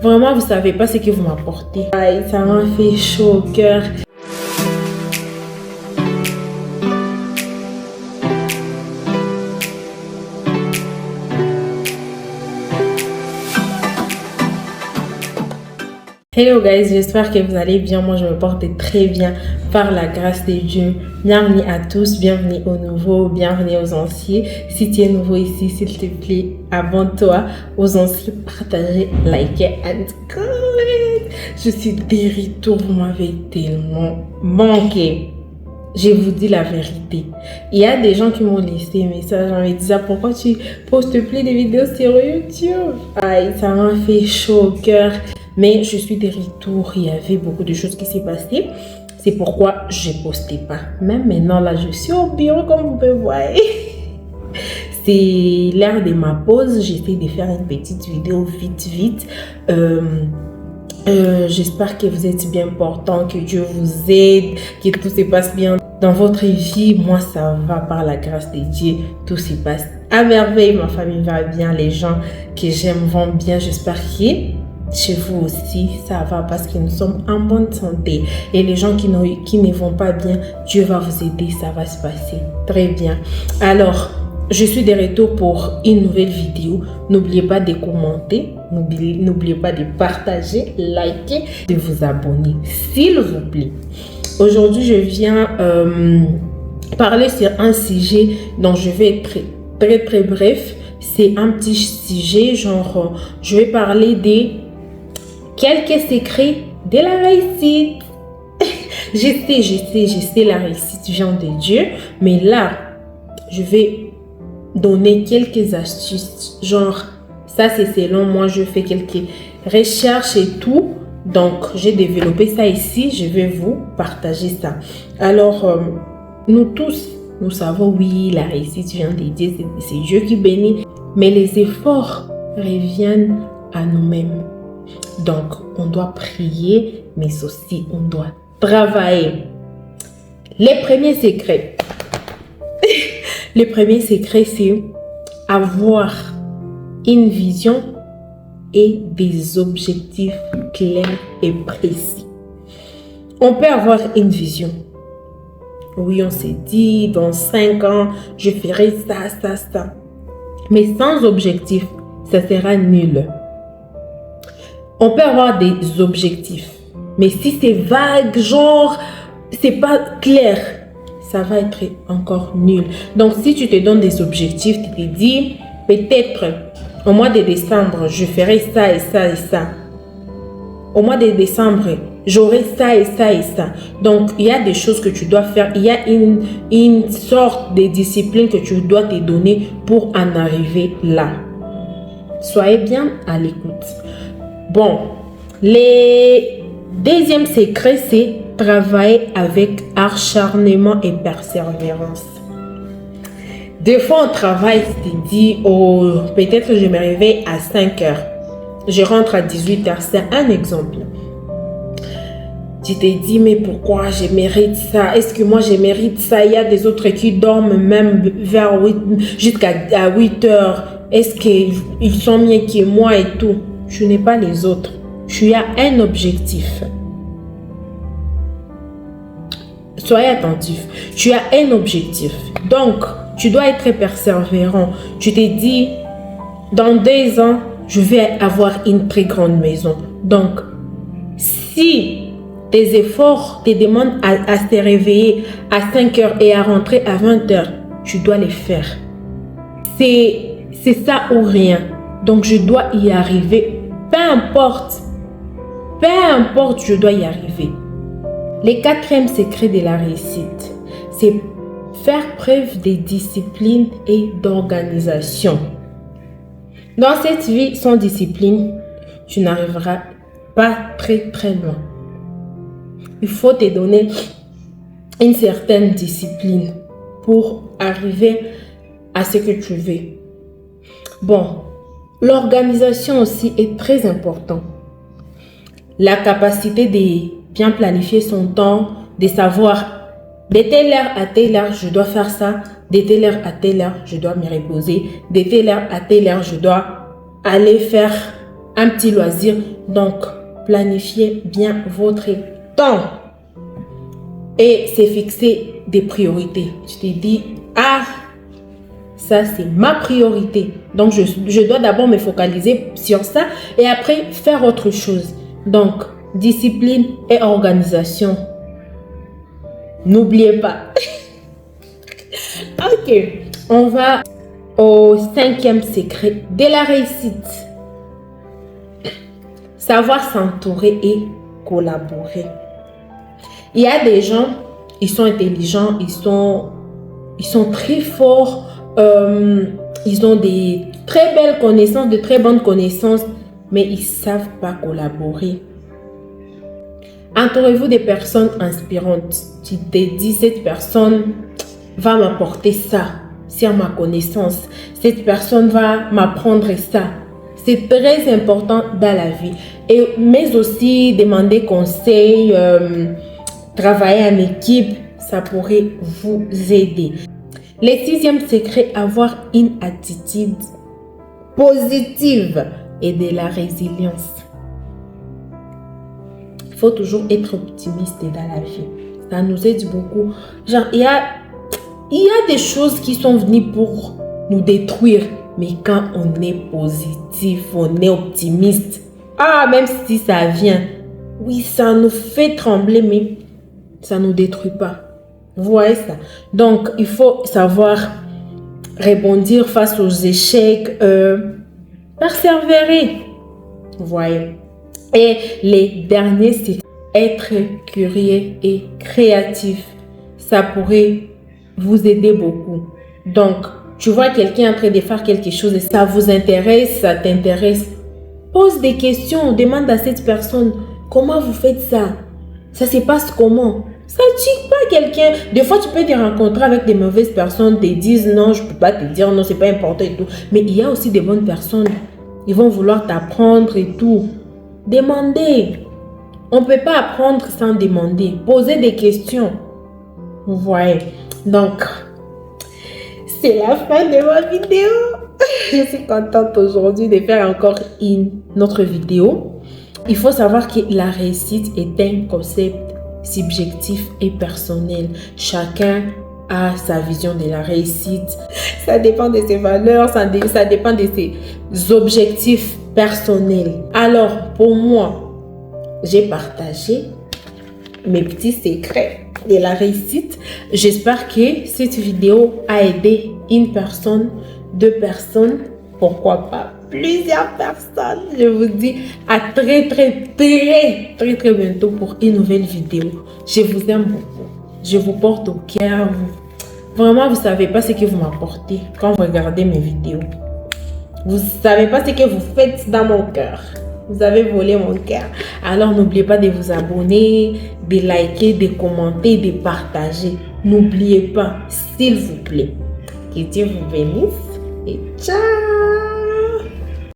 Vraiment, vous savez pas ce que vous m'apportez. Aïe, ça m'a fait chaud au cœur. Hello guys, j'espère que vous allez bien. Moi je me porte très bien par la grâce de Dieu. Bienvenue à tous, bienvenue aux nouveaux, bienvenue aux anciens. Si tu es nouveau ici, s'il te plaît, abonne-toi. Aux anciens, partagez, likez and comment. Je suis de retour, vous m'avez tellement manqué. Je vous dis la vérité. Il y a des gens qui m'ont laissé un message en me disant pourquoi tu postes plus de vidéos sur YouTube. Aïe, ça m'a fait chaud au cœur. Mais je suis de retour, il y avait beaucoup de choses qui s'est passées. C'est pourquoi je ne postais pas. Même maintenant, là, je suis au bureau comme vous pouvez voir. C'est l'heure de ma pause. J'essaie de faire une petite vidéo vite. J'espère que vous êtes bien portant, que Dieu vous aide, que tout se passe bien dans votre vie. Moi, ça va par la grâce de Dieu. Tout se passe à merveille. Ma famille va bien. Les gens que j'aime vont bien. J'espère que chez vous aussi, ça va parce que nous sommes en bonne santé. Et les gens qui ne vont pas bien, Dieu va vous aider, ça va se passer très bien. Alors, je suis de retour pour une nouvelle vidéo. N'oubliez pas de commenter, n'oubliez pas de partager, liker, de vous abonner, s'il vous plaît. Aujourd'hui, je viens parler sur un sujet dont je vais être très bref. C'est un petit sujet, genre, je vais parler des quelques secrets de la réussite. Je sais, la réussite vient de Dieu. Mais là, je vais donner quelques astuces. Genre, ça c'est selon moi, je fais quelques recherches et tout. Donc, j'ai développé ça ici. Je vais vous partager ça. Alors, nous tous, nous savons, oui, la réussite vient de Dieu. C'est Dieu qui bénit. Mais les efforts reviennent à nous-mêmes. Donc, on doit prier, mais aussi on doit travailler. Les premiers secrets. Le premier secret, c'est avoir une vision et des objectifs clairs et précis. On peut avoir une vision. Oui, on s'est dit, dans 5 ans, je ferai ça. Mais sans objectif, ça sera nul. On peut avoir des objectifs, mais si c'est vague, genre, c'est pas clair, ça va être encore nul. Donc, si tu te donnes des objectifs, tu te dis, peut-être, au mois de décembre, je ferai ça et ça et ça. Au mois de décembre, j'aurai ça et ça et ça. Donc, il y a des choses que tu dois faire. Il y a une sorte de discipline que tu dois te donner pour en arriver là. Soyez bien à l'écoute. Bon, le deuxième secret, c'est travailler avec acharnement et persévérance. Des fois, on travaille, tu te dis, oh, peut-être je me réveille à 5 heures. Je rentre à 18 heures. C'est un exemple. Tu te dis, mais pourquoi je mérite ça? Est-ce que moi je mérite ça? Il y a des autres qui dorment même vers 8, jusqu'à 8 heures. Est-ce qu'ils sont mieux que moi et tout? Tu n'es pas les autres. Tu as un objectif. Soyez attentif. Tu as un objectif. Donc, tu dois être persévérant. Tu te dis, dans 2 ans, je vais avoir une très grande maison. Donc, si tes efforts te demandent à te réveiller à 5 heures et à rentrer à 20 heures, tu dois les faire. C'est ça ou rien. Donc, je dois y arriver. Peu importe, je dois y arriver. Le 4e secret de la réussite, c'est faire preuve de discipline et d'organisation. Dans cette vie sans discipline, tu n'arriveras pas très loin. Il faut te donner une certaine discipline pour arriver à ce que tu veux. Bon, l'organisation aussi est très importante. La capacité de bien planifier son temps, de savoir de telle heure à telle heure, je dois faire ça. De telle heure à telle heure, je dois me reposer. De telle heure à telle heure, je dois aller faire un petit loisir. Donc, planifiez bien votre temps. Et c'est fixer des priorités. Tu te dis, ah, ça c'est ma priorité. Donc, je dois d'abord me focaliser sur ça et après faire autre chose. Donc, discipline et organisation. N'oubliez pas. Ok, on va au 5e secret de la réussite. Savoir s'entourer et collaborer. Il y a des gens, ils sont intelligents, ils sont très forts, ils ont des très belles connaissances, de très bonnes connaissances, mais ils ne savent pas collaborer. Entourez-vous des personnes inspirantes. Tu te dis, cette personne va m'apporter ça sur ma connaissance. Cette personne va m'apprendre ça. C'est très important dans la vie. Mais aussi demander conseil, travailler en équipe, ça pourrait vous aider. Le 6e secret, avoir une attitude positive et de la résilience. Il faut toujours être optimiste dans la vie. Ça nous aide beaucoup. Genre, il y a des choses qui sont venues pour nous détruire. Mais quand on est positif, on est optimiste, même si ça vient, oui, ça nous fait trembler, mais ça ne nous détruit pas. Vous voyez ça? Donc, il faut savoir rebondir face aux échecs, persévérer. Vous voyez? Et les derniers, c'est être curieux et créatif. Ça pourrait vous aider beaucoup. Donc, tu vois quelqu'un en train de faire quelque chose et ça vous intéresse, ça t'intéresse. Pose des questions, demande à cette personne, comment vous faites ça? Ça se passe comment? Ça ne tue pas quelqu'un. Des fois, tu peux te rencontrer avec des mauvaises personnes, te disent non, je ne peux pas te dire non, c'est pas important et tout. Mais il y a aussi des bonnes personnes. Ils vont vouloir t'apprendre et tout. Demandez. On ne peut pas apprendre sans demander. Posez des questions. Vous voyez. Donc, c'est la fin de ma vidéo. Je suis contente aujourd'hui de faire encore une autre vidéo. Il faut savoir que la réussite est un concept subjectif et personnel. Chacun a sa vision de la réussite. Ça dépend de ses valeurs, ça dépend de ses objectifs personnels. Alors, pour moi, j'ai partagé mes petits secrets de la réussite. J'espère que cette vidéo a aidé une personne, 2 personnes, pourquoi pas plusieurs personnes. Je vous dis à très bientôt pour une nouvelle vidéo. Je vous aime beaucoup. Je vous porte au cœur. Vraiment, vous ne savez pas ce que vous m'apportez quand vous regardez mes vidéos. Vous ne savez pas ce que vous faites dans mon cœur. Vous avez volé mon cœur. Alors, n'oubliez pas de vous abonner, de liker, de commenter, de partager. N'oubliez pas, s'il vous plaît. Que Dieu vous bénisse et ciao!